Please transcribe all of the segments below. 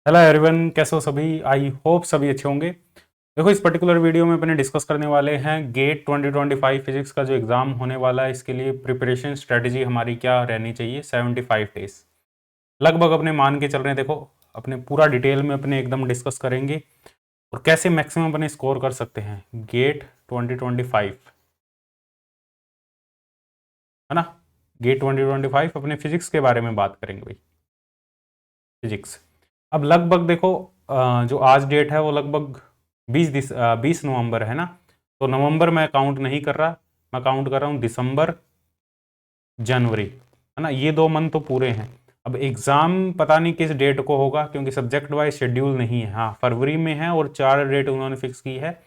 Hello everyone, कैसे हो सभी। आई होप सभी अच्छे होंगे। देखो, इस पर्टिकुलर वीडियो में अपने डिस्कस करने वाले हैं गेट 2025 फिजिक्स का जो एग्ज़ाम होने वाला है, इसके लिए प्रिपरेशन स्ट्रेटजी हमारी क्या रहनी चाहिए। 75 डेज लगभग अपने मान के चल रहे हैं। देखो, अपने पूरा डिटेल में अपने एकदम डिस्कस करेंगे और कैसे मैक्सिमम अपने स्कोर कर सकते हैं गेट 2025, है ना। गेट 2025 अपने फिजिक्स के बारे में बात करेंगे भाई, फिजिक्स। अब लगभग देखो, जो आज डेट है वो लगभग 20 नवंबर है ना। तो नवंबर मैं काउंट नहीं कर रहा, मैं काउंट कर रहा हूँ दिसंबर, जनवरी, है ना। ये 2 मंथ तो पूरे हैं। अब एग्ज़ाम पता नहीं किस डेट को होगा, क्योंकि सब्जेक्ट वाइज शेड्यूल नहीं है। हाँ, फरवरी में है और 4 डेट उन्होंने फिक्स की है,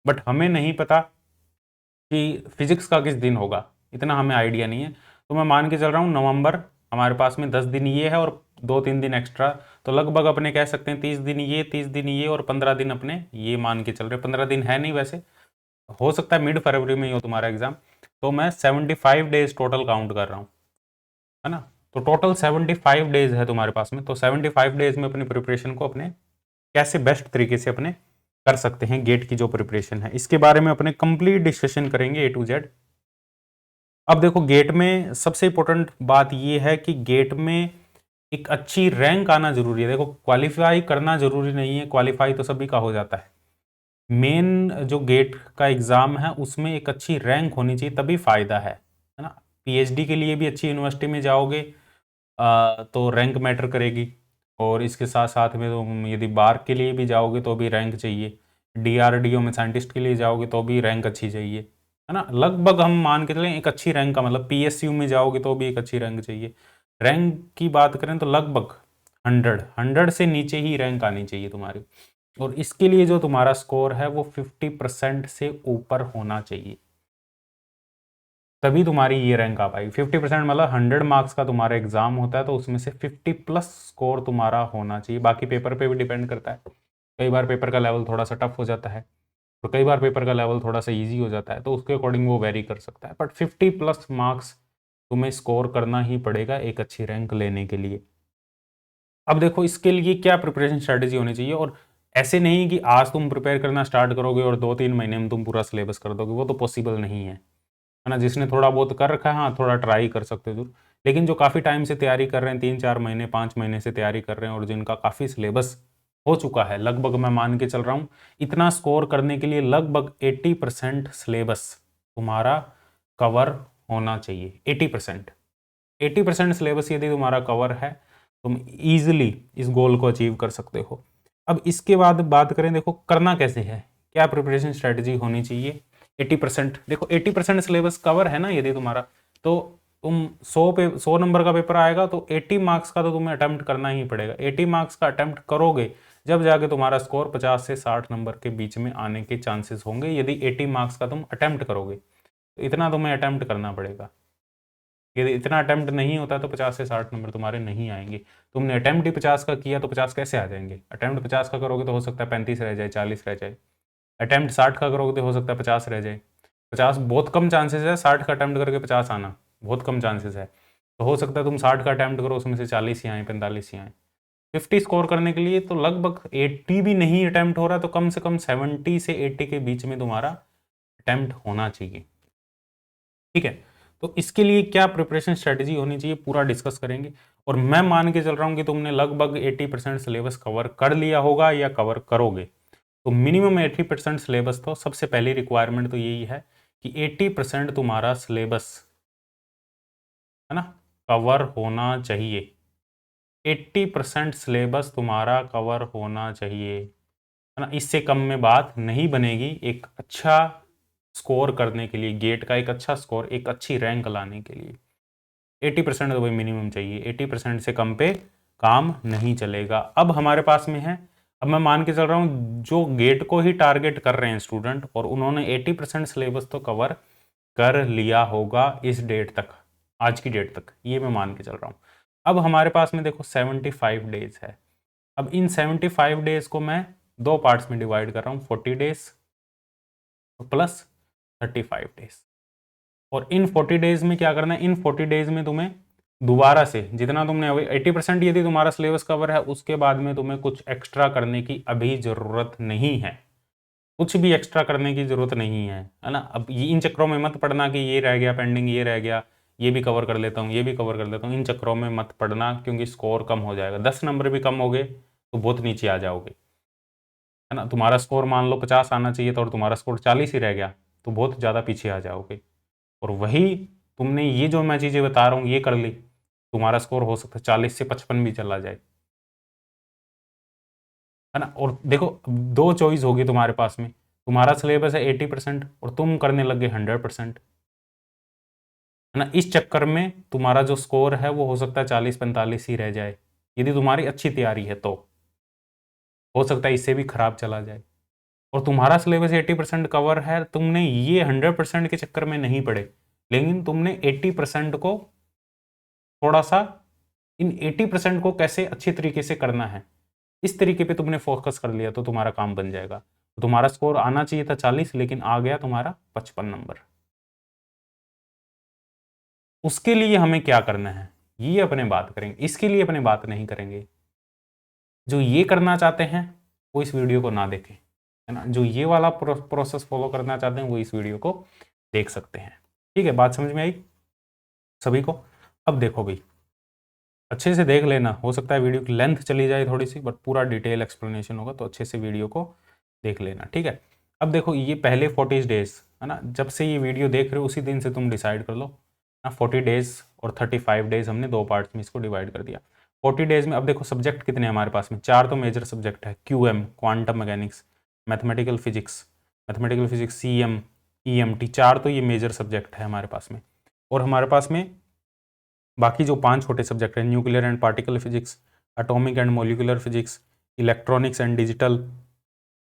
बट हमें नहीं पता कि फिजिक्स का किस दिन होगा, इतना हमें आइडिया नहीं है। तो मैं मान के चल रहा हूँ नवंबर, हमारे पास में 10 दिन ये है और 2-3 दिन एक्स्ट्रा। तो लगभग अपने कह सकते हैं 30 दिन ये, 30 दिन ये और 15 दिन अपने ये मान के चल रहे हैं। 15 दिन है नहीं वैसे, हो सकता है मिड फरवरी में ही हो तुम्हारा एग्जाम। तो मैं 75 डेज टोटल काउंट कर रहा हूँ, है ना। तो टोटल 75 डेज है तुम्हारे पास में। तो 75 डेज में अपनी प्रिपरेशन को अपने कैसे बेस्ट तरीके से अपने कर सकते हैं, गेट की जो प्रिपरेशन है इसके बारे में अपने कंप्लीट डिस्कशन करेंगे ए टू जेड। अब देखो, गेट में सबसे इंपॉर्टेंट बात यह है कि गेट में एक अच्छी रैंक आना जरूरी है। देखो, क्वालिफाई करना जरूरी नहीं है, क्वालिफाई तो सभी का हो जाता है। मेन जो गेट का एग्ज़ाम है उसमें एक अच्छी रैंक होनी चाहिए, तभी फ़ायदा है ना। पीएचडी के लिए भी अच्छी यूनिवर्सिटी में जाओगे तो रैंक मैटर करेगी। और इसके साथ साथ में तुम यदि बार के लिए भी जाओगे तो भी रैंक चाहिए। डीआरडीओ में साइंटिस्ट के लिए जाओगे तो भी रैंक अच्छी चाहिए, है ना। लगभग हम मान के चलें एक अच्छी रैंक का मतलब पीएसयू में जाओगे तो भी एक अच्छी रैंक चाहिए। रैंक की बात करें तो लगभग 100 से नीचे ही रैंक आनी चाहिए तुम्हारी। और इसके लिए जो तुम्हारा स्कोर है वो 50% से ऊपर होना चाहिए, तभी तुम्हारी ये रैंक आ पाएगी। 50% मतलब 100 मार्क्स का तुम्हारा एग्जाम होता है, तो उसमें से 50+ स्कोर तुम्हारा होना चाहिए। बाकी पेपर पे भी डिपेंड करता है, कई बार पेपर का लेवल थोड़ा सा टफ हो जाता है और कई बार पेपर का लेवल थोड़ा सा ईजी हो जाता है, तो उसके अकॉर्डिंग वो वेरी कर सकता है। बट 50+ मार्क्स तुम्हें स्कोर करना ही पड़ेगा एक अच्छी रैंक लेने के लिए। अब देखो, इसके लिए क्या प्रिपरेशन स्ट्रेटेजी होनी चाहिए। और ऐसे नहीं कि आज तुम प्रिपेयर करना स्टार्ट करोगे और 2-3 महीने में तुम पूरा सिलेबस कर दोगे, वो तो पॉसिबल नहीं है ना। जिसने थोड़ा बहुत कर रखा है, हाँ थोड़ा ट्राई कर सकते हो। लेकिन जो काफ़ी टाइम से तैयारी कर रहे हैं, 3-4 महीने 5 महीने से तैयारी कर रहे हैं और जिनका काफ़ी सिलेबस हो चुका है, लगभग मैं मान के चल रहा हूँ इतना स्कोर करने के लिए लगभग 80% सिलेबस तुम्हारा कवर होना चाहिए। 80% सिलेबस यदि तुम्हारा कवर है, तुम ईजिली इस गोल को अचीव कर सकते हो। अब इसके बाद बात करें, देखो करना कैसे है, क्या प्रिपरेशन स्ट्रेटजी होनी चाहिए। 80% देखो, 80% सिलेबस कवर है ना यदि तुम्हारा, तो तुम 100 नंबर का पेपर आएगा तो 80 मार्क्स का तो तुम्हें अटेम्प्ट करना ही पड़ेगा। 80 मार्क्स का अटेम्प्ट करोगे जब जाके तुम्हारा स्कोर 50 से 60 नंबर के बीच में आने के चांसेस होंगे, यदि 80 मार्क्स का तुम अटेम्प्ट करोगे तो इतना तुम्हें अटेम्प्ट करना पड़ेगा। यदि इतना अटेम्प्ट नहीं होता तो 50 से 60 नंबर तुम्हारे नहीं आएंगे। तुमने अटेम्प्ट ही 50 का किया तो 50 कैसे आ जाएंगे। अटेम्प्ट 50 का करोगे तो हो सकता है 35 रह जाए, 40 रह जाए। अटेम्प्ट 60 का करोगे तो हो सकता है 50 रह जाए। 50 बहुत कम चांसेस है, 60 का अटेम्प्ट करके 50 आना बहुत कम चांसेस है। तो हो सकता है तुम 60 का अटेम्प्ट करो, उसमें से 40 ही आए, 45 ही आए। 50 स्कोर करने के लिए तो लगभग 80 भी नहीं अटेम्प्ट हो रहा तो कम से कम 70 से 80 के बीच में तुम्हारा अटेम्प्ट होना चाहिए, ठीक है। तो इसके लिए क्या प्रिपरेशन स्ट्रेटजी होनी चाहिए पूरा डिस्कस करेंगे। और मैं मान के चल रहा हूँ कि तुमने लगभग 80% सिलेबस कवर कर लिया होगा या कवर करोगे। तो मिनिमम 80% सिलेबस, तो सबसे पहली रिक्वायरमेंट तो यही है कि 80% तुम्हारा सिलेबस, है ना, कवर होना चाहिए। 80% सिलेबस तुम्हारा कवर होना चाहिए, है ना। इससे कम में बात नहीं बनेगी एक अच्छा स्कोर करने के लिए, गेट का एक अच्छा स्कोर, एक अच्छी रैंक लाने के लिए 80% तो भाई मिनिमम चाहिए। 80% से कम पे काम नहीं चलेगा। अब हमारे पास में है, अब मैं मान के चल रहा हूँ जो गेट को ही टारगेट कर रहे हैं स्टूडेंट और उन्होंने 80% सिलेबस तो कवर कर लिया होगा इस डेट तक, आज की डेट तक, ये मैं मान के चल रहा हूँ। अब हमारे पास में देखो 75 डेज है। अब इन 75 डेज को मैं दो पार्ट्स में डिवाइड कर रहा हूँ, 40 डेज प्लस 35 डेज। और इन 40 डेज में क्या करना है, इन 40 डेज में तुम्हें दोबारा से जितना तुमने 80% यदि तुम्हारा सिलेबस कवर है, उसके बाद में तुम्हें कुछ एक्स्ट्रा करने की अभी ज़रूरत नहीं है, कुछ भी एक्स्ट्रा करने की ज़रूरत नहीं है ना। अब ये इन चक्करों में मत पड़ना कि ये रह गया पेंडिंग, ये रह गया, ये भी कवर कर लेता हूँ, ये भी कवर कर लेता हूँ, इन चक्करों में मत पड़ना, क्योंकि स्कोर कम हो जाएगा। 10 नंबर भी कम हो गए तो बहुत नीचे आ जाओगे, है ना। तुम्हारा स्कोर मान लो 50 आना चाहिए था और तुम्हारा स्कोर 40 ही रह गया, तो बहुत ज़्यादा पीछे आ जाओगे। और वही तुमने ये जो मैं चीज़ें बता रहा हूँ ये कर ली, तुम्हारा स्कोर हो सकता है 40 से 55 भी चला जाए, है ना। और देखो दो चॉइस होगी तुम्हारे पास में, तुम्हारा सिलेबस है 80% और तुम करने लग गए 100%, है ना। इस चक्कर में तुम्हारा जो स्कोर है वो हो सकता है 40-45 ही रह जाए, यदि तुम्हारी अच्छी तैयारी है तो हो सकता है इससे भी खराब चला जाए। और तुम्हारा सिलेबस 80% कवर है, तुमने ये 100% के चक्कर में नहीं पड़े, लेकिन तुमने 80% को थोड़ा सा, इन 80% को कैसे अच्छी तरीके से करना है इस तरीके पे तुमने फोकस कर लिया तो तुम्हारा काम बन जाएगा। तो तुम्हारा स्कोर आना चाहिए था 40, लेकिन आ गया तुम्हारा 55 नंबर। उसके लिए हमें क्या करना है ये अपने बात करेंगे, इसके लिए अपने बात नहीं करेंगे। जो ये करना चाहते हैं वो इस वीडियो को ना देखें, है ना। जो ये वाला प्रोसेस फॉलो करना चाहते हैं वो इस वीडियो को देख सकते हैं। ठीक है, बात समझ में आई सभी को। अब देखो भाई, अच्छे से देख लेना, हो सकता है वीडियो की लेंथ चली जाए थोड़ी सी, बट पूरा डिटेल एक्सप्लेनेशन होगा, तो अच्छे से वीडियो को देख लेना, ठीक है। अब देखो ये पहले 40 डेज, है ना, जब से ये वीडियो देख रहे हो उसी दिन से तुम डिसाइड कर लो ना। 40 डेज और 35 डेज हमने दो पार्ट्स में इसको डिवाइड कर दिया। 40 डेज में अब देखो सब्जेक्ट कितने हैं हमारे पास में, 4 तो मेजर सब्जेक्ट है, QM quantum mechanics, mathematical physics CM EMT, 4 तो ये मेजर सब्जेक्ट है हमारे पास में। और हमारे पास में बाकी जो 5 छोटे सब्जेक्ट हैं, nuclear and particle physics, atomic and molecular physics, electronics and digital,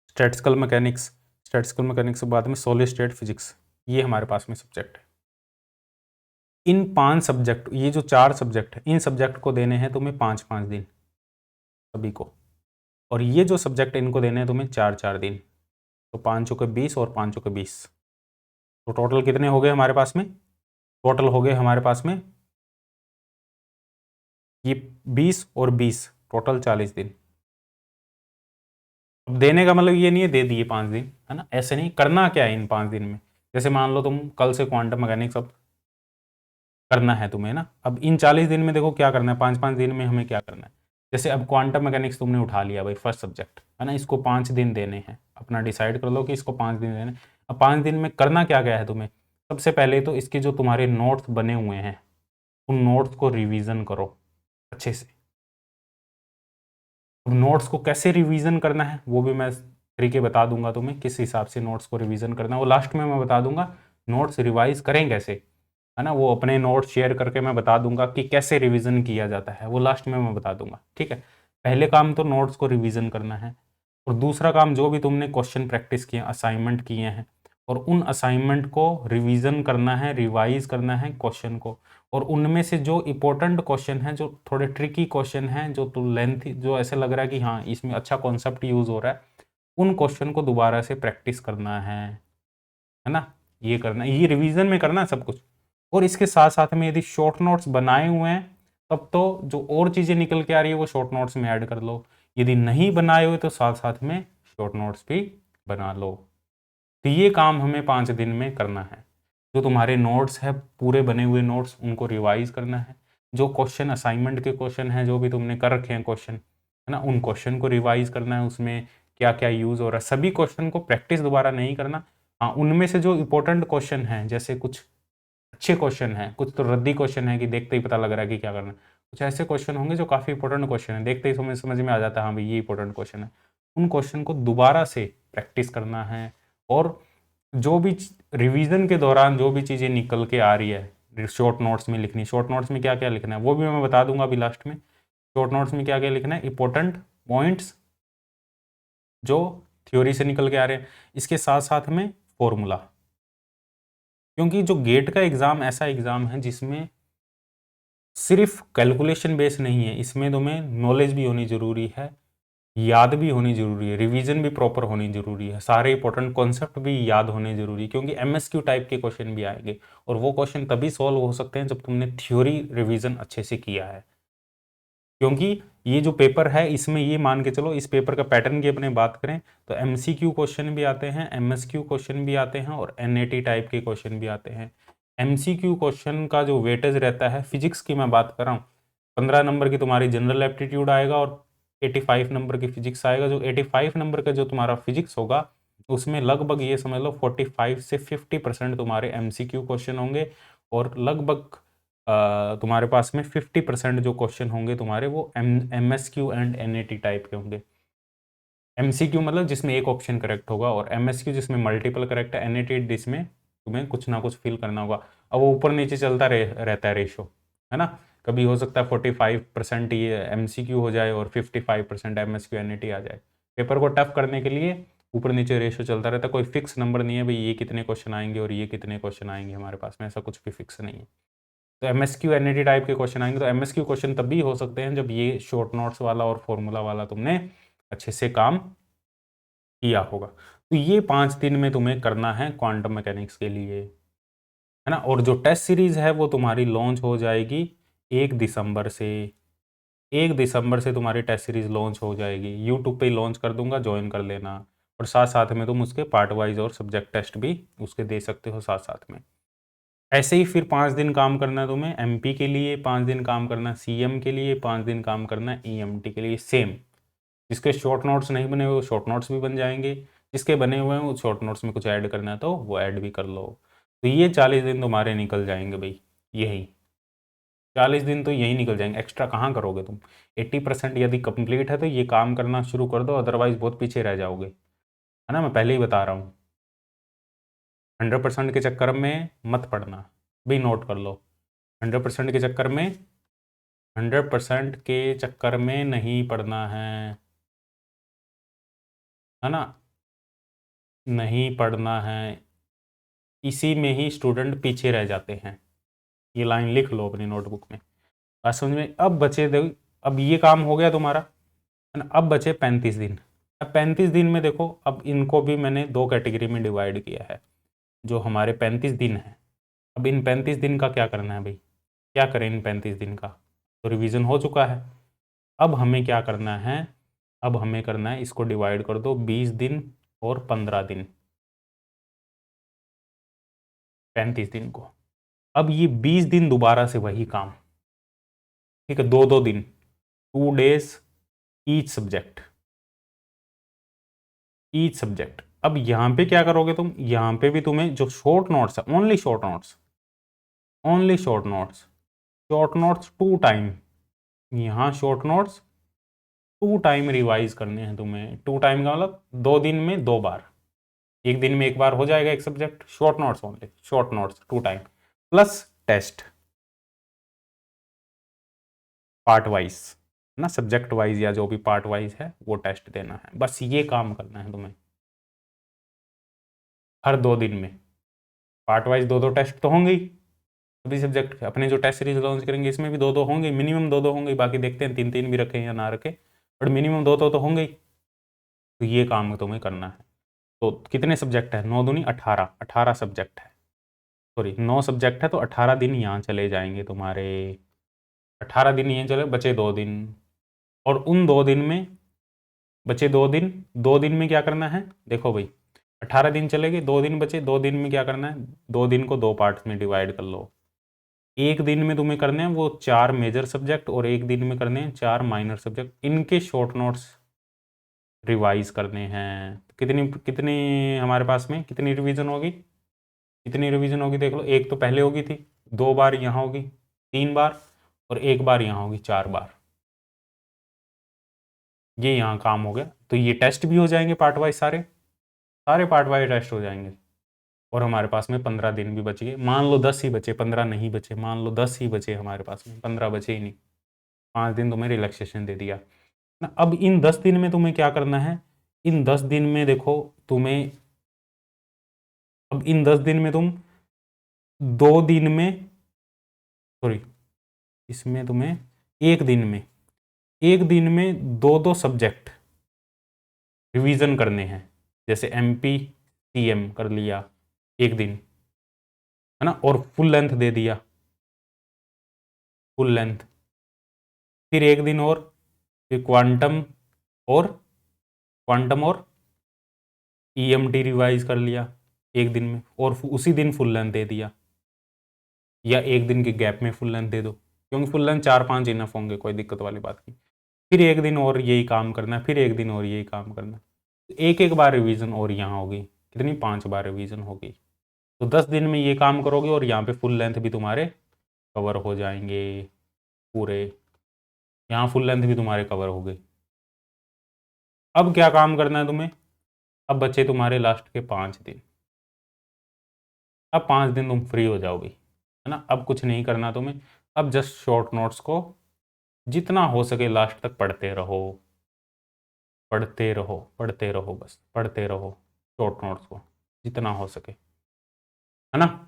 statistical mechanics के बाद में सॉलिड स्टेट फिजिक्स, ये हमारे पास में सब्जेक्ट है। इन 5 सब्जेक्ट, ये जो 4 सब्जेक्ट है, इन सब्जेक्ट को देने हैं तुम्हें 5-5 दिन सभी को, और ये जो सब्जेक्ट इनको देने हैं तुम्हें 4-4 दिन, तो 5 चौके 20 और 5 चौके 20, तो टोटल कितने हो गए हमारे पास में, टोटल हो गए हमारे पास में ये 20 और 20, टोटल 40 दिन। अब देने का मतलब ये नहीं है दे दिए 5 दिन, है ना, ऐसे नहीं करना। क्या है इन 5 दिन में, जैसे मान लो तुम कल से क्वांटम मैकेनिक्स अब करना है तुम्हें ना, अब इन 40 दिन में देखो क्या करना है, 5-5 दिन में हमें क्या करना है। जैसे अब क्वांटम मैकेनिक्स तुमने उठा लिया भाई फर्स्ट सब्जेक्ट, है ना, इसको 5 दिन देने हैं, अपना डिसाइड कर लो कि इसको 5 दिन देने। अब 5 दिन में करना क्या क्या है तुम्हें, सबसे पहले तो इसके जो तुम्हारे नोट्स बने हुए हैं उन नोट्स को रिवीजन करो अच्छे से। अब नोट्स को कैसे रिवीजन करना है वो भी मैं तरीके बता दूंगा तुम्हें, किस हिसाब से नोट्स को रिवीजन करना है वो लास्ट में मैं बता दूंगा। नोट्स रिवाइज करें कैसे, है ना, वो अपने नोट्स शेयर करके मैं बता दूंगा कि कैसे रिवीजन किया जाता है, वो लास्ट में मैं बता दूंगा, ठीक है। पहले काम तो नोट्स को रिवीजन करना है, और दूसरा काम जो भी तुमने क्वेश्चन प्रैक्टिस किए, असाइनमेंट किए हैं, और उन असाइनमेंट को रिवीजन करना है, रिवाइज करना है क्वेश्चन को, और उनमें से जो इंपॉर्टेंट क्वेश्चन हैं, जो थोड़े ट्रिकी क्वेश्चन हैं, जो तो लेंथी, जो ऐसे लग रहा है कि हाँ इसमें अच्छा कॉन्सेप्ट यूज हो रहा है, उन क्वेश्चन को दोबारा से प्रैक्टिस करना है ना। ये करना है, ये रिवीजन में करना है सब कुछ। और इसके साथ साथ में यदि शॉर्ट नोट्स बनाए हुए हैं तब तो जो और चीज़ें निकल के आ रही है वो शॉर्ट नोट्स में ऐड कर लो, यदि नहीं बनाए हुए तो साथ साथ में शॉर्ट नोट्स भी बना लो। तो ये काम हमें 5 दिन में करना है। जो तुम्हारे नोट्स है पूरे बने हुए नोट्स उनको रिवाइज करना है, जो क्वेश्चन असाइनमेंट के क्वेश्चन हैं जो भी तुमने कर रखे हैं क्वेश्चन, है ना, उन क्वेश्चन को रिवाइज करना है, उसमें क्या क्या यूज़ हो रहा है, सभी क्वेश्चन को प्रैक्टिस दोबारा नहीं करना। हाँ, उनमें से जो इंपॉर्टेंट क्वेश्चन हैं, जैसे कुछ अच्छे क्वेश्चन हैं, कुछ तो रद्दी क्वेश्चन है कि देखते ही पता लग रहा है कि क्या करना है, कुछ ऐसे क्वेश्चन होंगे जो काफ़ी इंपॉर्टेंट क्वेश्चन है, देखते ही समझ में आ जाता है हाँ भाई ये इंपॉर्टेंट क्वेश्चन है। उन क्वेश्चन को दोबारा से प्रैक्टिस करना है, और जो भी रिवीजन के दौरान जो भी चीज़ें निकल के आ रही है शॉर्ट नोट्स में लिखनी, शॉर्ट नोट्स में क्या क्या लिखना है वो भी मैं बता दूंगा अभी लास्ट में। शॉर्ट नोट्स में क्या क्या लिखना है, इंपॉर्टेंट पॉइंट्स जो थ्योरी से निकल के आ रहे हैं, इसके साथ साथ में फॉर्मूला, क्योंकि जो गेट का एग्ज़ाम ऐसा एग्ज़ाम है जिसमें सिर्फ कैलकुलेशन बेस नहीं है, इसमें तुम्हें नॉलेज भी होनी ज़रूरी है, याद भी होनी जरूरी है, रिवीजन भी प्रॉपर होनी जरूरी है, सारे इंपॉर्टेंट कॉन्सेप्ट भी याद होने जरूरी है, क्योंकि एमएसक्यू टाइप के क्वेश्चन भी आएंगे और वो क्वेश्चन तभी सॉल्व हो सकते हैं जब तुमने थ्योरी रिवीजन अच्छे से किया है। क्योंकि ये जो पेपर है इसमें ये मान के चलो, इस पेपर का पैटर्न की अपने बात करें तो एमसीक्यू क्वेश्चन भी आते हैं, एमएसक्यू क्वेश्चन भी आते हैं और एनएटी टाइप के क्वेश्चन भी आते हैं। एमसीक्यू क्वेश्चन का जो वेटेज रहता है, फिजिक्स की मैं बात कर रहा हूँ, 15 नंबर की तुम्हारी जनरल एप्टीट्यूड आएगा और 85 नंबर की फिजिक्स आएगा। जो 85 नंबर का जो तुम्हारा फिजिक्स होगा उसमें लगभग ये समझ लो 45 से 50% तुम्हारे एमसीक्यू क्वेश्चन होंगे और लगभग तुम्हारे पास में 50% जो क्वेश्चन होंगे तुम्हारे वो एमएसक्यू एंड एनएटी टाइप के होंगे। एमसीक्यू मतलब जिसमें एक ऑप्शन करेक्ट होगा और एमएसक्यू जिसमें मल्टीपल करेक्ट है, एनएटी जिसमें तुम्हें कुछ ना कुछ फिल करना होगा। अब वो ऊपर नीचे चलता रहता है रेशो, है ना। कभी हो सकता है 45% ये एमसीक्यू हो जाए और 55% एमएसक्यू एनएटी आ जाए। पेपर को टफ करने के लिए ऊपर नीचे रेशो चलता रहता है, कोई फिक्स नंबर नहीं है भाई ये कितने क्वेश्चन आएंगे और ये कितने क्वेश्चन आएंगे, हमारे पास में ऐसा कुछ भी फिक्स नहीं है। तो एमएसक्यू एनएटी टाइप के क्वेश्चन आएंगे, तो एमएसक्यू क्वेश्चन तब भी हो सकते हैं जब ये शॉर्ट नोट्स वाला और फॉर्मूला वाला तुमने अच्छे से काम किया होगा। तो ये 5 दिन में तुम्हें करना है क्वांटम मैकेनिक्स के लिए, है ना। और जो टेस्ट सीरीज है वो तुम्हारी लॉन्च हो जाएगी 1 दिसंबर से। 1 दिसंबर से तुम्हारी टेस्ट सीरीज लॉन्च हो जाएगी, यूट्यूब पे लॉन्च कर दूंगा, ज्वाइन कर लेना। और साथ साथ में तुम उसके पार्ट वाइज और सब्जेक्ट टेस्ट भी उसके दे सकते हो साथ साथ में। ऐसे ही फिर 5 दिन काम करना है तुम्हें एमपी के लिए, 5 दिन काम करना सीएम के लिए, 5 दिन काम करना ईएमटी के लिए। सेम, जिसके शॉर्ट नोट्स नहीं बने हुए वो शॉर्ट नोट्स भी बन जाएंगे, जिसके बने हुए हैं वो शॉर्ट नोट्स में कुछ ऐड करना है तो वो ऐड भी कर लो। तो ये 40 दिन तुम्हारे निकल जाएंगे भाई, यही 40 दिन तो यही निकल जाएंगे, एक्स्ट्रा कहाँ करोगे तुम। 80% यदि कंप्लीट है तो ये काम करना शुरू कर दो, अदरवाइज बहुत पीछे रह जाओगे, है ना। मैं पहले ही बता रहा हूँ, 100% के चक्कर में मत पड़ना, भी नोट कर लो। 100% के चक्कर में, 100% के चक्कर में नहीं पड़ना है ना, नहीं पढ़ना है। इसी में ही स्टूडेंट पीछे रह जाते हैं, ये लाइन लिख लो अपनी नोटबुक में। बात समझ में। अब बचे देखो, अब ये काम हो गया तुम्हारा, है ना। अब बचे 35 दिन। अब 35 दिन में देखो, अब इनको भी मैंने 2 कैटेगरी में डिवाइड किया है, जो हमारे 35 दिन हैं। अब इन 35 दिन का क्या करना है भाई, क्या करें इन 35 दिन का। तो रिवीजन हो चुका है, अब हमें क्या करना है, अब हमें करना है इसको डिवाइड कर दो 20 दिन और 15 दिन, 35 दिन को। अब ये 20 दिन दोबारा से वही काम, ठीक है, 2-2 दिन, 2 days ईच सब्जेक्ट। अब यहाँ पे क्या करोगे तुम, यहाँ पे भी तुम्हें जो शॉर्ट नोट्स है, only short notes, only short notes, short notes 2 time, यहाँ शॉर्ट नोट्स 2 टाइम रिवाइज करने हैं तुम्हें। 2 टाइम का मतलब 2 दिन में 2 बार, एक दिन में 1 बार हो जाएगा एक subject. Short notes only, short notes 2 time plus test part wise, ना सब्जेक्ट वाइज या जो भी पार्ट वाइज है वो टेस्ट देना है। बस ये काम करना है तुम्हें हर 2 दिन में। पार्ट वाइज 2-2 टेस्ट तो होंगे ही सभी सब्जेक्ट के। अपने जो टेस्ट सीरीज लॉन्च करेंगे इसमें भी 2-2 होंगे, मिनिमम 2-2 होंगे, बाकी देखते हैं 3-3 भी रखें या ना रखें, बट मिनिमम 2-2 तो होंगे ही। तो ये काम तुम्हें करना है। तो कितने सब्जेक्ट है, 9 दूनी 18, 18 सब्जेक्ट है, सॉरी 9 सब्जेक्ट है, तो 18 दिन यहाँ चले जाएंगे तुम्हारे, 18 दिन यहाँ चले, बचे 2 दिन। और उन 2 दिन में, बचे 2 दिन, 2 दिन में क्या करना है देखो भाई, 18 दिन चले गए, 2 दिन बचे, 2 दिन में क्या करना है, 2 दिन को 2 पार्ट्स में डिवाइड कर लो। एक दिन में तुम्हें करने हैं वो 4 मेजर सब्जेक्ट और एक दिन में करने हैं 4 माइनर सब्जेक्ट, इनके शॉर्ट नोट्स रिवाइज करने हैं। तो कितनी कितनी हमारे पास में कितनी रिवीजन होगी, कितनी रिवीजन होगी देख लो। एक तो पहले होगी थी, 2 बार यहाँ होगी 3 बार, और 1 बार यहाँ होगी 4 बार। ये यहाँ काम हो गया। तो ये टेस्ट भी हो जाएंगे पार्ट वाइज, सारे सारे पार्ट वाइज टेस्ट हो जाएंगे। और हमारे पास में 15 दिन भी बच गए। मान लो 10 ही बचे, 15 नहीं बचे, मान लो 10 ही बचे हमारे पास में, 15 बचे ही नहीं। 5 दिन तुम्हें रिलैक्सेशन दे दिया ना। अब इन 10 दिन में तुम्हें क्या करना है, इन 10 दिन में देखो तुम्हें, अब इन 10 दिन में तुम 2 दिन में, सॉरी इसमें तुम्हें एक दिन में, एक दिन में 2-2 सब्जेक्ट, रिवीजन करने हैं, जैसे MP CM कर लिया एक दिन, है ना, और फुल लेंथ दे दिया, फुल लेंथ, फिर एक दिन और, फिर क्वांटम और EMT रिवाइज कर लिया एक दिन में, और उसी दिन फुल लेंथ दे दिया, या एक दिन के गैप में फुल लेंथ दे दो, क्योंकि फुल लेंथ 4-5 इनफ होंगे, कोई दिक्कत वाली बात नहीं। फिर एक दिन और यही काम करना है, फिर एक दिन और यही काम करना है, एक एक बार रिवीजन और यहाँ होगी कितनी, 5 बार रिवीजन होगी। तो 10 दिन में ये काम करोगे और यहाँ पे फुल लेंथ भी तुम्हारे कवर हो जाएंगे पूरे, यहाँ फुल लेंथ भी तुम्हारे कवर हो गए। अब क्या काम करना है तुम्हें, अब बचे तुम्हारे लास्ट के 5 दिन। अब 5 दिन तुम फ्री हो जाओगे, है ना, अब कुछ नहीं करना तुम्हें, अब जस्ट शॉर्ट नोट्स को जितना हो सके लास्ट तक पढ़ते रहो, पढ़ते रहो, पढ़ते रहो, बस पढ़ते रहो शॉर्ट नोट्स को जितना हो सके, है ना,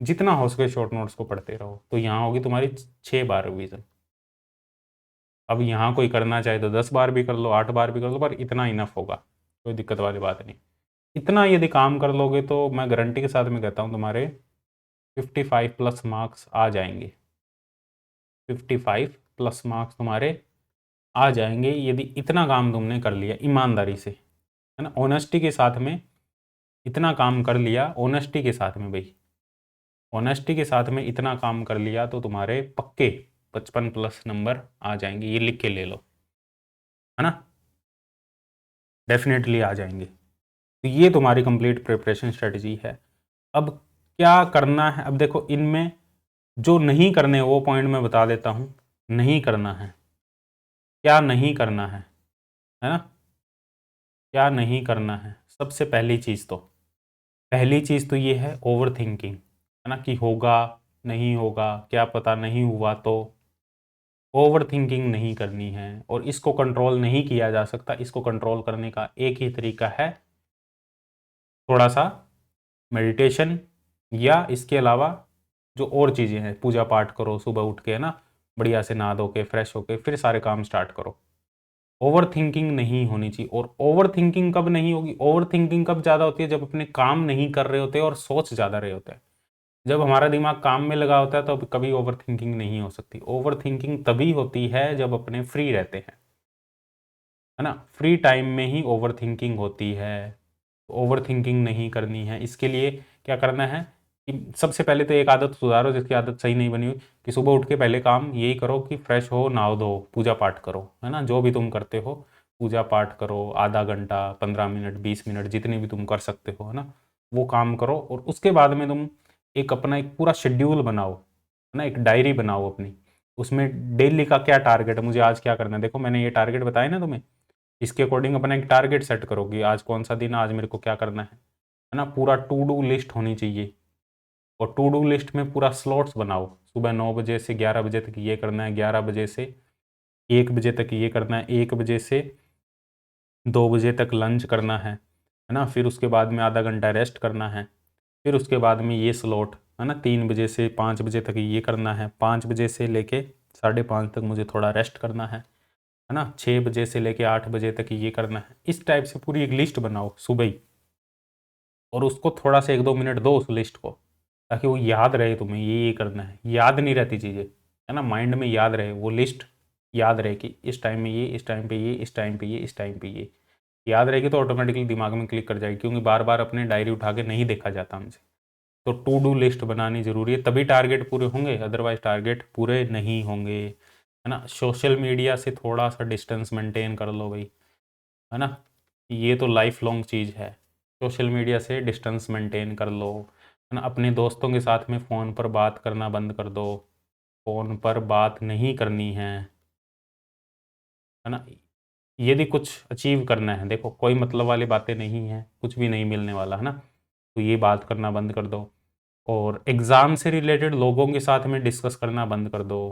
जितना हो सके शॉर्ट नोट्स को पढ़ते रहो। तो यहाँ होगी तुम्हारी 6 बार रिवीजन। अब यहाँ कोई करना चाहे तो 10 बार भी कर लो, 8 बार भी कर लो, पर इतना इनफ होगा, कोई दिक्कत वाली बात नहीं। इतना यदि काम कर लोगे तो मैं गारंटी के साथ में कहता हूँ तुम्हारे 55 प्लस मार्क्स आ जाएंगे, 55 प्लस मार्क्स तुम्हारे आ जाएंगे, यदि इतना काम तुमने कर लिया ईमानदारी से, है ना, ऑनेस्टी के साथ में इतना काम कर लिया, ऑनेस्टी के साथ में भाई, ऑनेस्टी के साथ में इतना काम कर लिया तो तुम्हारे पक्के 55 प्लस नंबर आ जाएंगे, ये लिख के ले लो, है ना, डेफिनेटली आ जाएंगे। तो ये तुम्हारी कंप्लीट प्रिपरेशन स्ट्रेटजी है। अब क्या करना है, अब देखो इनमें जो नहीं करने वो पॉइंट मैं बता देता हूँ, नहीं करना है, क्या नहीं करना है ना, क्या नहीं करना है। सबसे पहली चीज़ तो ये है ओवर थिंकिंग, है ना, कि होगा नहीं होगा, क्या पता नहीं हुआ तो, ओवर थिंकिंग नहीं करनी है। और इसको कंट्रोल नहीं किया जा सकता, इसको कंट्रोल करने का एक ही तरीका है, थोड़ा सा मेडिटेशन, या इसके अलावा जो और चीज़ें हैं, पूजा पाठ करो सुबह उठ के, है ना, बढ़िया से नहा धो के फ्रेश होके फिर सारे काम स्टार्ट करो। ओवर थिंकिंग नहीं होनी चाहिए। और ओवर थिंकिंग कब नहीं होगी, ओवर थिंकिंग कब ज़्यादा होती है, जब अपने काम नहीं कर रहे होते और सोच ज़्यादा रहे होते हैं। जब हमारा दिमाग काम में लगा होता है तो कभी ओवर थिंकिंग नहीं हो सकती। ओवर थिंकिंग तभी होती है जब अपने फ्री रहते हैं, है ना, फ्री टाइम में ही ओवर थिंकिंग होती है। ओवर थिंकिंग नहीं करनी है, इसके लिए क्या करना है कि सबसे पहले तो एक आदत सुधारो जिसकी आदत सही नहीं बनी हुई, कि सुबह उठ के पहले काम यही करो कि फ्रेश हो, नहाओ धो, पूजा पाठ करो, है ना, जो भी तुम करते हो पूजा पाठ करो, आधा घंटा 15 मिनट 20 मिनट जितनी भी तुम कर सकते हो, है ना, वो काम करो। और उसके बाद में तुम एक अपना एक पूरा शेड्यूल बनाओ, है ना, एक डायरी बनाओ अपनी, उसमें डेली का क्या टारगेट है, मुझे आज क्या करना है। देखो मैंने ये टारगेट बताया ना तुम्हें, इसके अकॉर्डिंग अपना एक टारगेट सेट करो कि आज कौन सा दिन है, आज मेरे को क्या करना है ना, पूरा टू डू लिस्ट होनी चाहिए। और टू डू लिस्ट में पूरा स्लॉट्स बनाओ, सुबह 9 बजे से 11 बजे तक ये करना है, 11 बजे से 1 बजे तक ये करना है, 1 बजे से 2 बजे तक लंच करना है ना, फिर उसके बाद में आधा घंटा रेस्ट करना है, फिर उसके बाद में ये स्लॉट, है ना, 3 बजे से 5 बजे तक ये करना है, 5 बजे से लेके 5:30 तक मुझे थोड़ा रेस्ट करना है ना, 6 बजे से लेके 8 बजे तक ये करना है। इस टाइप से पूरी एक लिस्ट बनाओ सुबह ही, और उसको थोड़ा सा 1-2 मिनट दो उस लिस्ट को, ताकि वो याद रहे तुम्हें ये करना है। याद नहीं रहती चीज़ें, है ना, माइंड में याद रहे वो लिस्ट, याद रहे कि इस टाइम में ये, इस टाइम पे ये, इस टाइम पे ये, इस टाइम पे ये, याद रहेगी तो ऑटोमेटिकली दिमाग में क्लिक कर जाएगी, क्योंकि बार बार अपने डायरी उठा के नहीं देखा जाता हमसे। तो टू डू लिस्ट बनानी जरूरी है, तभी टारगेट पूरे होंगे, अदरवाइज टारगेट पूरे नहीं होंगे, है ना। सोशल मीडिया से थोड़ा सा डिस्टेंस मेंटेन कर लो भाई, है ना, ये तो लाइफ लॉन्ग चीज़ है। सोशल मीडिया से डिस्टेंस मेंटेन कर लो, है ना, अपने दोस्तों के साथ में फ़ोन पर बात करना बंद कर दो, फ़ोन पर बात नहीं करनी है ना। यदि कुछ अचीव करना है, देखो कोई मतलब वाली बातें नहीं है, कुछ भी नहीं मिलने वाला, है ना, तो ये बात करना बंद कर दो। और एग्ज़ाम से रिलेटेड लोगों के साथ में डिस्कस करना बंद कर दो,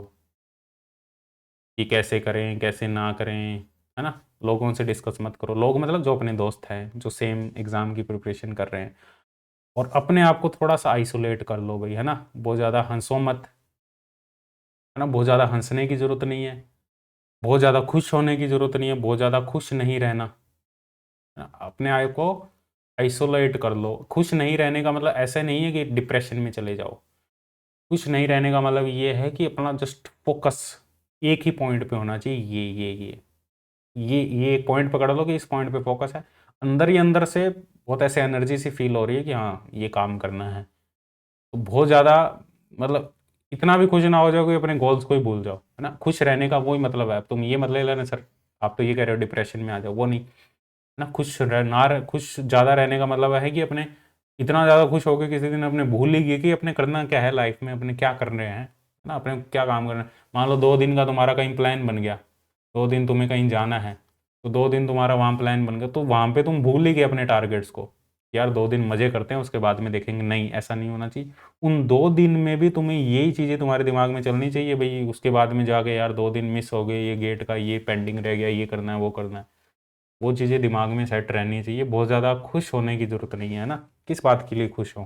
कि कैसे करें कैसे ना करें, है ना, लोगों से डिस्कस मत करो। लोग मतलब जो अपने दोस्त हैं जो सेम एग्ज़ाम की प्रिपरेशन कर रहे हैं। और अपने आप को थोड़ा सा आइसोलेट कर लो भाई, है ना, बहुत ज़्यादा हंसो मत, है ना, बहुत ज़्यादा हंसने की ज़रूरत नहीं है, बहुत ज़्यादा खुश होने की ज़रूरत नहीं है, बहुत ज़्यादा खुश नहीं रहना, अपने आप को आइसोलेट कर लो। खुश नहीं रहने का मतलब ऐसा नहीं है कि डिप्रेशन में चले जाओ। खुश नहीं रहने का मतलब ये है कि अपना जस्ट फोकस एक ही पॉइंट पे होना चाहिए। ये एक पॉइंट पकड़ लो कि इस पॉइंट पे फोकस है। अंदर ही अंदर से बहुत ऐसे एनर्जी सी फील हो रही है कि हाँ ये काम करना है। तो बहुत ज़्यादा मतलब इतना भी खुश ना हो जाओ कि अपने गोल्स को ही भूल जाओ, है ना। खुश रहने का वही मतलब है। तुम ये मतलब लेना सर आप तो ये कह रहे हो डिप्रेशन में आ जाओ, वो नहीं ना। खुश ज़्यादा रहने का मतलब है कि अपने इतना ज़्यादा खुश हो गए किसी दिन अपने भूल ही गए कि अपने करना क्या है लाइफ में, अपने क्या कर रहे हैं ना, अपने क्या काम करना है। मान लो 2 दिन का तुम्हारा कहीं प्लान बन गया, 2 दिन तुम्हें कहीं जाना है, तो 2 दिन तुम्हारा वहाँ प्लान बन गया, तो वहाँ पे तुम भूल ही गए अपने टारगेट्स को। यार 2 दिन मज़े करते हैं उसके बाद में देखेंगे, नहीं ऐसा नहीं होना चाहिए। उन 2 दिन में भी तुम्हें यही चीज़ें तुम्हारे दिमाग में चलनी चाहिए भाई। उसके बाद में जाके यार 2 दिन मिस हो गए, ये गेट का ये पेंडिंग रह गया, ये करना है वो करना है, वो चीज़ें दिमाग में सेट रहनी चाहिए। बहुत ज़्यादा खुश होने की ज़रूरत नहीं है ना। किस बात के लिए खुश हो,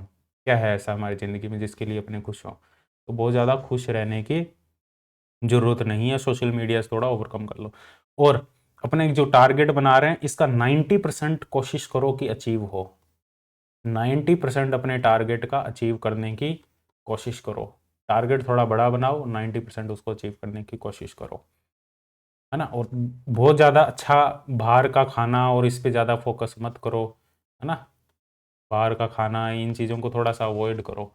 क्या है ऐसा हमारी ज़िंदगी में जिसके लिए अपने खुश हो। तो बहुत ज़्यादा खुश रहने की ज़रूरत नहीं है। सोशल मीडिया से थोड़ा ओवरकम कर लो, और अपने जो टारगेट बना रहे हैं इसका 90% कोशिश करो कि अचीव हो। 90% अपने टारगेट का अचीव करने की कोशिश करो। टारगेट थोड़ा बड़ा बनाओ, 90% उसको अचीव करने की कोशिश करो, है ना। और बहुत ज़्यादा अच्छा बाहर का खाना और इस पे ज़्यादा फोकस मत करो, है ना। बाहर का खाना इन चीज़ों को थोड़ा सा अवॉइड करो,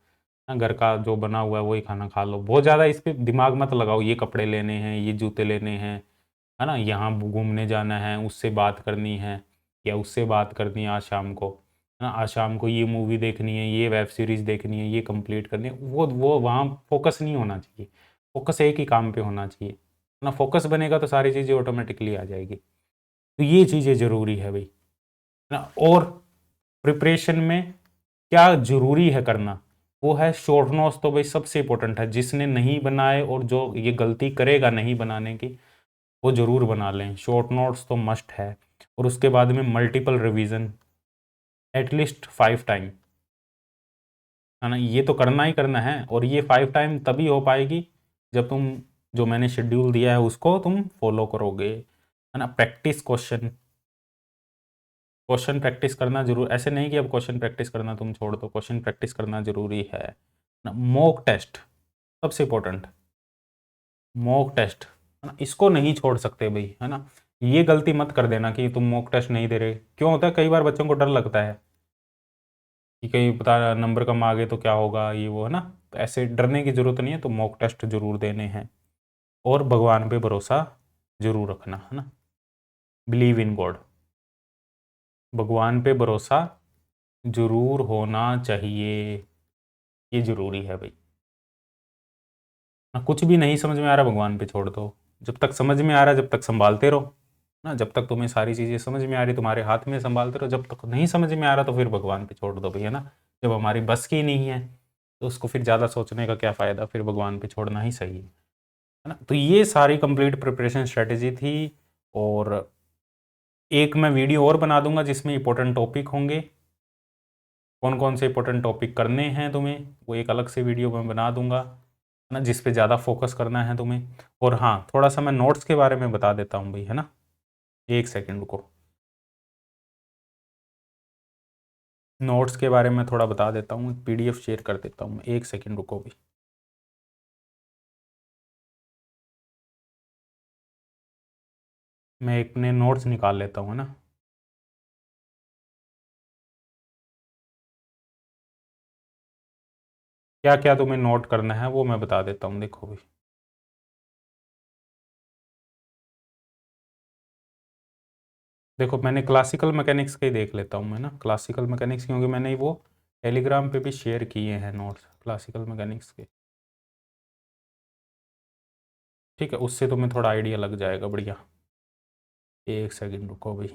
ना। घर का जो बना हुआ है वही खाना खा लो। बहुत ज़्यादा इस पे दिमाग मत लगाओ, ये कपड़े लेने हैं, ये जूते लेने हैं, है ना, यहाँ घूमने जाना है, उससे बात करनी है या उससे बात करनी है आज शाम को, है ना, आज शाम को ये मूवी देखनी है, ये वेब सीरीज़ देखनी है, ये कंप्लीट करनी है। वो वहाँ फोकस नहीं होना चाहिए। फोकस एक ही काम पे होना चाहिए ना। फोकस बनेगा तो सारी चीज़ें ऑटोमेटिकली आ जाएगी। तो ये चीज़ें ज़रूरी है भाई, है ना। और प्रिपरेशन में क्या ज़रूरी है करना, वो है शॉर्ट नोट्स। तो भाई सबसे इंपॉर्टेंट है, जिसने नहीं बनाए और जो ये गलती करेगा नहीं बनाने की, वो ज़रूर बना लें। शॉर्ट नोट्स तो मस्ट है। और उसके बाद में मल्टीपल रिवीजन, एटलीस्ट 5 टाइम, है ना। ये तो करना ही करना है, और ये 5 टाइम तभी हो पाएगी जब तुम जो मैंने शेड्यूल दिया है उसको तुम फॉलो करोगे, है ना। प्रैक्टिस क्वेश्चन, क्वेश्चन प्रैक्टिस करना जरूर, ऐसे नहीं कि अब क्वेश्चन प्रैक्टिस करना तुम छोड़ दो, क्वेश्चन प्रैक्टिस करना जरूरी है ना। मॉक टेस्ट सबसे इंपॉर्टेंट, मॉक टेस्ट, है ना, इसको नहीं छोड़ सकते भाई, है ना। ये गलती मत कर देना कि तुम मॉक टेस्ट नहीं दे रहे। क्यों होता है, कई बार बच्चों को डर लगता है कि कहीं पता नंबर कम आ गए तो क्या होगा, ये वो, है ना। तो ऐसे डरने की जरूरत नहीं है, तो मॉक टेस्ट जरूर देने हैं। और भगवान पे भरोसा जरूर रखना, है ना। बिलीव इन गॉड, भगवान पे भरोसा जरूर होना चाहिए, ये जरूरी है भाई ना। कुछ भी नहीं समझ में आ रहा भगवान पे छोड़ दो। जब तक समझ में आ रहा है जब तक संभालते रहो ना। जब तक तुम्हें सारी चीज़ें समझ में आ रही तुम्हारे हाथ में, संभालते रहो। जब तक नहीं समझ में आ रहा तो फिर भगवान पे छोड़ दो भैया ना। जब हमारी बस की नहीं है तो उसको फिर ज़्यादा सोचने का क्या फ़ायदा, फिर भगवान पे छोड़ना ही सही है ना। तो ये सारी कंप्लीट प्रिपरेशन स्ट्रेटेजी थी। और एक मैं वीडियो और बना दूंगा जिसमें इंपॉर्टेंट टॉपिक होंगे, कौन कौन से इंपॉर्टेंट टॉपिक करने हैं तुम्हें, वो एक अलग से वीडियो मैं बना दूंगा, है ना, जिस पे ज़्यादा फोकस करना है तुम्हें। और हाँ, थोड़ा सा मैं नोट्स के बारे में बता देता हूँ भाई, है ना। एक सेकेंड रुको, नोट्स के बारे में थोड़ा बता देता हूँ, पीडीएफ शेयर कर देता हूँ। एक सेकेंड रुको भाई, मैं अपने नोट्स निकाल लेता हूँ, है ना। क्या क्या तुम्हें नोट करना है वो मैं बता देता हूँ, देखो भाई। देखो मैंने क्लासिकल मैकेनिक्स के ही देख लेता हूँ मैं ना, क्लासिकल मैकेनिक्स, क्योंकि मैंने वो टेलीग्राम पे भी शेयर किए हैं नोट्स क्लासिकल मैकेनिक्स के। ठीक है, उससे तुम्हें थोड़ा आइडिया लग जाएगा, बढ़िया। एक सेकेंड रुको भाई।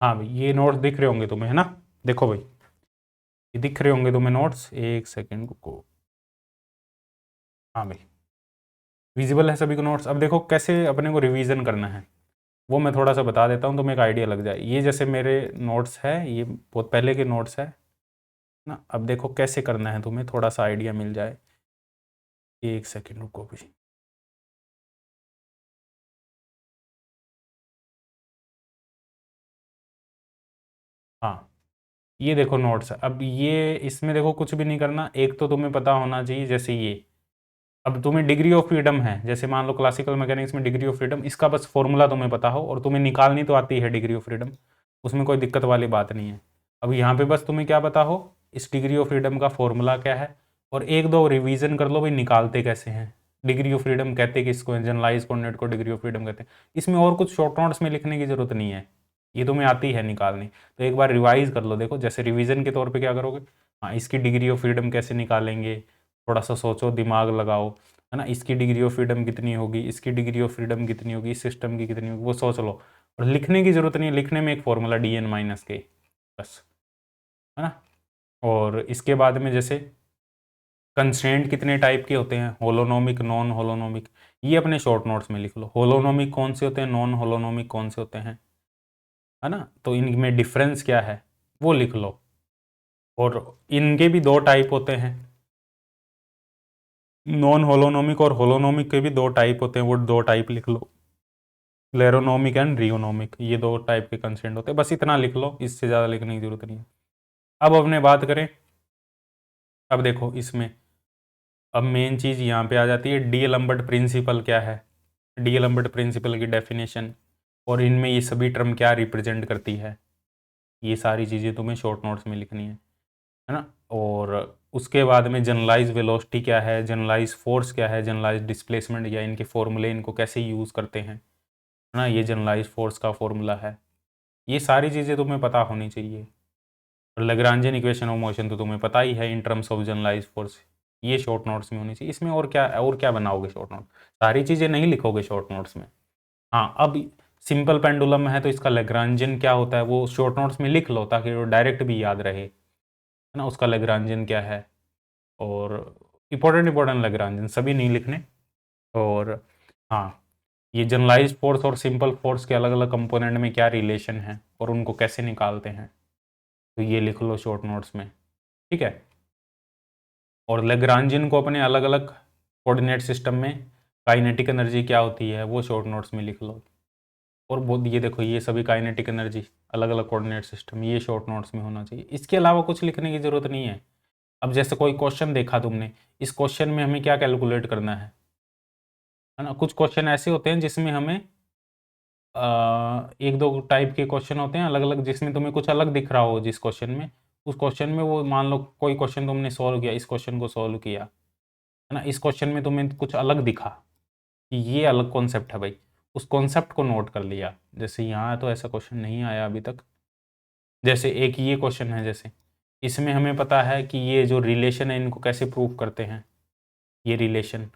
हाँ भाई, ये नोट्स दिख रहे होंगे तुम्हें, है ना। देखो भाई, ये दिख रहे होंगे तुम्हें नोट्स, एक सेकेंड रुको। हाँ भाई, विजिबल है सभी को नोट्स। अब देखो कैसे अपने को रिवीजन करना है, वो मैं थोड़ा सा बता देता हूँ, तो एक आइडिया लग जाए। ये जैसे मेरे नोट्स है, ये बहुत पहले के नोट्स है ना। अब देखो कैसे करना है, तुम्हें थोड़ा सा आइडिया मिल जाए। एक सेकेंड रुको भी। हाँ, ये देखो नोट्स है। अब ये इसमें देखो कुछ भी नहीं करना, एक तो तुम्हें पता होना चाहिए जैसे ये। अब तुम्हें डिग्री ऑफ फ्रीडम है, जैसे मान लो क्लासिकल मैकेनिक्स में डिग्री ऑफ फ्रीडम, इसका बस फॉर्मूला तुम्हें पता हो और तुम्हें निकालनी तो आती है डिग्री ऑफ फ्रीडम, उसमें कोई दिक्कत वाली बात नहीं है। अब यहाँ पे बस तुम्हें क्या पता हो, इस डिग्री ऑफ फ्रीडम का फॉर्मूला क्या है, और एक दो रिवीजन कर लो भाई निकालते कैसे हैं। डिग्री ऑफ फ्रीडम कहते किसको है, जनरलाइज कोऑर्डिनेट को डिग्री ऑफ फ्रीडम कहते हैं। इसमें और कुछ शॉर्ट नोट्स में लिखने की जरूरत नहीं है, ये तुम्हें आती है निकालनी। तो एक बार रिवाइज कर लो। देखो जैसे रिवीजन के तौर पे क्या करोगे, हाँ इसकी डिग्री ऑफ फ्रीडम कैसे निकालेंगे, थोड़ा सा सोचो, दिमाग लगाओ, है ना। इसकी डिग्री ऑफ फ्रीडम कितनी होगी, इसकी डिग्री ऑफ फ्रीडम कितनी होगी, इस सिस्टम की कितनी होगी, वो सोच लो। और लिखने की जरूरत नहीं है, लिखने में एक फॉर्मूला dn-k, बस, है ना। और इसके बाद में जैसे कंस्ट्रेंट कितने टाइप के होते हैं, होलोनोमिक, नॉन होलोनोमिक, ये अपने शॉर्ट नोट्स में लिख लो। होलोनोमिक कौन से होते हैं, नॉन होलोनोमिक कौन से होते हैं, है ना। तो इनमें डिफरेंस क्या है वो लिख लो। और इनके भी दो टाइप होते हैं, नॉन होलोनोमिक और होलोनोमिक के भी दो टाइप होते हैं, वो दो टाइप लिख लो। क्लेरोनोमिक एंड रियोनोमिक, ये दो टाइप के कंस्ट्रेंट होते हैं, बस इतना लिख लो, इससे ज़्यादा लिखने की जरूरत नहीं है। अब अपने बात करें, अब देखो इसमें अब मेन चीज़ यहाँ पे आ जाती है, डी एलम्बर्ट प्रिंसिपल क्या है, डी एलम्बर्ट प्रिंसिपल की डेफिनेशन, और इनमें ये सभी टर्म क्या रिप्रेजेंट करती है, ये सारी चीज़ें तुम्हें शॉर्ट नोट्स में लिखनी है ना। और उसके बाद में जनरलाइज वेलोसिटी क्या है, जनरलाइज फोर्स क्या है, जनरलाइज डिस्प्लेसमेंट, या इनके फॉर्मूले, इनको कैसे यूज़ करते हैं, है ना। ये जनरलाइज फोर्स का फॉर्मूला है, ये सारी चीज़ें तुम्हें पता होनी चाहिए। और लैग्रांजियन इक्वेशन ऑफ मोशन तो तुम्हें पता ही है in terms of generalize force, ये शॉर्ट नोट्स में होनी चाहिए। इसमें और क्या बनाओगे शॉर्ट नोट, सारी चीज़ें नहीं लिखोगे शॉर्ट नोट्स में। हाँ, अब सिंपल पेंडुलम है तो इसका लैग्रांजियन क्या होता है वो शॉर्ट नोट्स में लिख लो, ताकि वो डायरेक्ट भी याद रहे, है ना। उसका लैग्रांजियन क्या है, और इंपॉर्टेंट लैग्रांजियन सभी नहीं लिखने। और हाँ, ये जनरलाइज फोर्स और सिंपल फोर्स के अलग अलग कंपोनेंट में क्या रिलेशन है और उनको कैसे निकालते हैं, तो ये लिख लो शॉर्ट नोट्स में, ठीक है। और लैग्रांजियन को अपने अलग अलग कोऑर्डिनेट सिस्टम में काइनेटिक एनर्जी क्या होती है वो शॉर्ट नोट्स में लिख लो। और बहुत, ये देखो ये सभी काइनेटिक एनर्जी अलग अलग कोऑर्डिनेट सिस्टम, ये शॉर्ट नोट्स में होना चाहिए। इसके अलावा कुछ लिखने की ज़रूरत नहीं है। अब जैसे कोई क्वेश्चन देखा तुमने, इस क्वेश्चन में हमें क्या कैलकुलेट करना है ना। कुछ क्वेश्चन ऐसे होते हैं जिसमें हमें एक दो टाइप के क्वेश्चन होते हैं अलग अलग, जिसमें तुम्हें कुछ अलग दिख रहा हो जिस क्वेश्चन में, उस क्वेश्चन में वो मान लो कोई क्वेश्चन तुमने सॉल्व किया, इस क्वेश्चन को सॉल्व किया, है ना। इस क्वेश्चन में तुम्हें कुछ अलग दिखा कि ये अलग कॉन्सेप्ट है भाई, उस कॉन्सेप्ट को नोट कर लिया। जैसे यहाँ तो ऐसा क्वेश्चन नहीं आया अभी तक। जैसे एक ये क्वेश्चन है, जैसे इसमें हमें पता है कि ये जो रिलेशन है इनको कैसे प्रूव करते हैं, ये रिलेशन,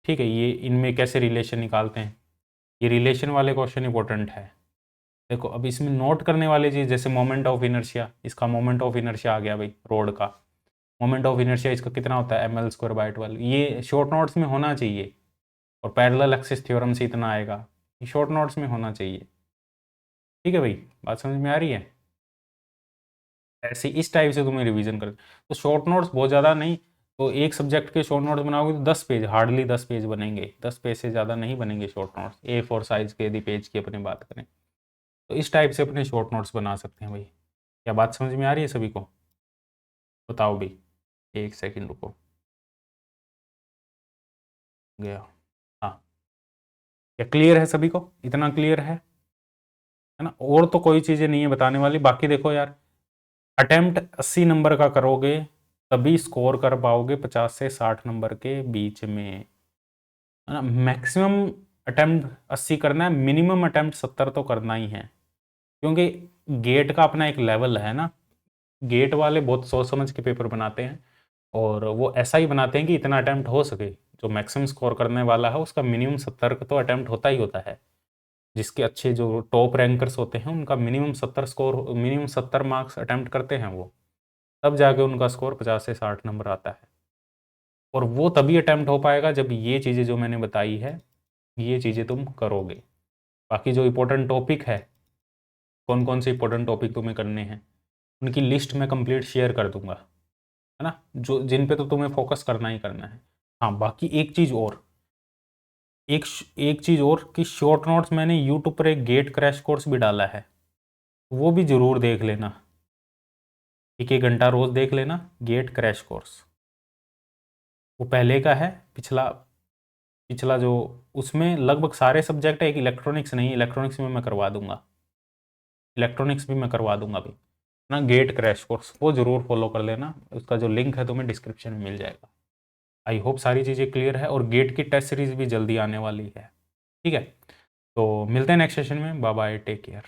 ठीक है, ये इनमें कैसे रिलेशन निकालते हैं, ये रिलेशन वाले क्वेश्चन इंपॉर्टेंट है। देखो अब इसमें नोट करने वाली चीज़, जैसे मोमेंट ऑफ इनर्शिया, इसका मोमेंट ऑफ इनर्शिया आ गया भाई, रोड का मोमेंट ऑफ इनर्शिया इसका कितना होता है, ml²/12, ये शॉर्ट नोट्स में होना चाहिए। और पैरेलल एक्सिस थ्योरम से इतना आएगा, ये शॉर्ट नोट्स में होना चाहिए, ठीक है भाई, बात समझ में आ रही है। ऐसे इस टाइप से तुम्हें रिवीजन कर, तो शॉर्ट नोट्स बहुत ज़्यादा नहीं, तो एक सब्जेक्ट के शॉर्ट नोट्स बनाओगे तो 10 पेज, हार्डली 10 पेज बनेंगे, 10 पेज से ज़्यादा नहीं बनेंगे शॉर्ट नोट्स, A4 साइज के यदि पेज की अपनी बात करें, तो इस टाइप से अपने शॉर्ट नोट्स बना सकते हैं भाई। क्या बात समझ में आ रही है सभी को, बताओ भाई, एक सेकंड रुको, गया, हाँ, क्या क्लियर है सभी को, इतना क्लियर है ना। और तो कोई चीज़ें नहीं है बताने वाली। बाकी देखो यार, अटेम्प्ट 80 नंबर का करोगे तभी स्कोर कर पाओगे 50 से 60 नंबर के बीच में, है ना। मैक्सिमम अटेम्प्ट 80 करना है, मिनिमम अटेम्प्ट 70 तो करना ही है, क्योंकि गेट का अपना एक लेवल है ना। गेट वाले बहुत सोच समझ के पेपर बनाते हैं, और वो ऐसा ही बनाते हैं कि इतना अटेम्प्ट हो सके, जो मैक्सिमम स्कोर करने वाला है उसका मिनिमम 70 का तो अटेम्प्ट होता ही होता है। जिसके अच्छे जो टॉप रैंकर्स होते हैं उनका minimum 70 score, minimum 70 marks attempt करते हैं वो, तब जाके उनका स्कोर 50 से 60 नंबर आता है। और वो तभी अटैम्प्ट हो पाएगा जब ये चीज़ें जो मैंने बताई है ये चीज़ें तुम करोगे। बाकी जो इंपॉर्टेंट टॉपिक है, कौन कौन से इंपॉर्टेंट टॉपिक तुम्हें करने हैं उनकी लिस्ट मैं कंप्लीट शेयर कर दूंगा, है ना, जो जिन पे तो तुम्हें फोकस करना ही करना है। हाँ, बाकी एक चीज़ और, एक चीज़ और कि शॉर्ट नोट्स मैंने यूट्यूब पर एक गेट क्रैश कोर्स भी डाला है, वो भी ज़रूर देख लेना, 1-1 घंटा रोज़ देख लेना गेट क्रैश कोर्स। वो पहले का है, पिछला पिछला जो, उसमें लगभग सारे सब्जेक्ट है, एक इलेक्ट्रॉनिक्स नहीं, इलेक्ट्रॉनिक्स में मैं करवा दूंगा, इलेक्ट्रॉनिक्स भी मैं करवा दूंगा अभी ना, गेट क्रैश कोर्स वो ज़रूर फॉलो कर लेना, उसका जो लिंक है तुम्हें डिस्क्रिप्शन में मिल जाएगा। आई होप सारी चीज़ें क्लियर है, और गेट की टेस्ट सीरीज भी जल्दी आने वाली है। ठीक है, तो मिलते हैं नेक्स्ट सेशन में, बाय बाय, टेक केयर।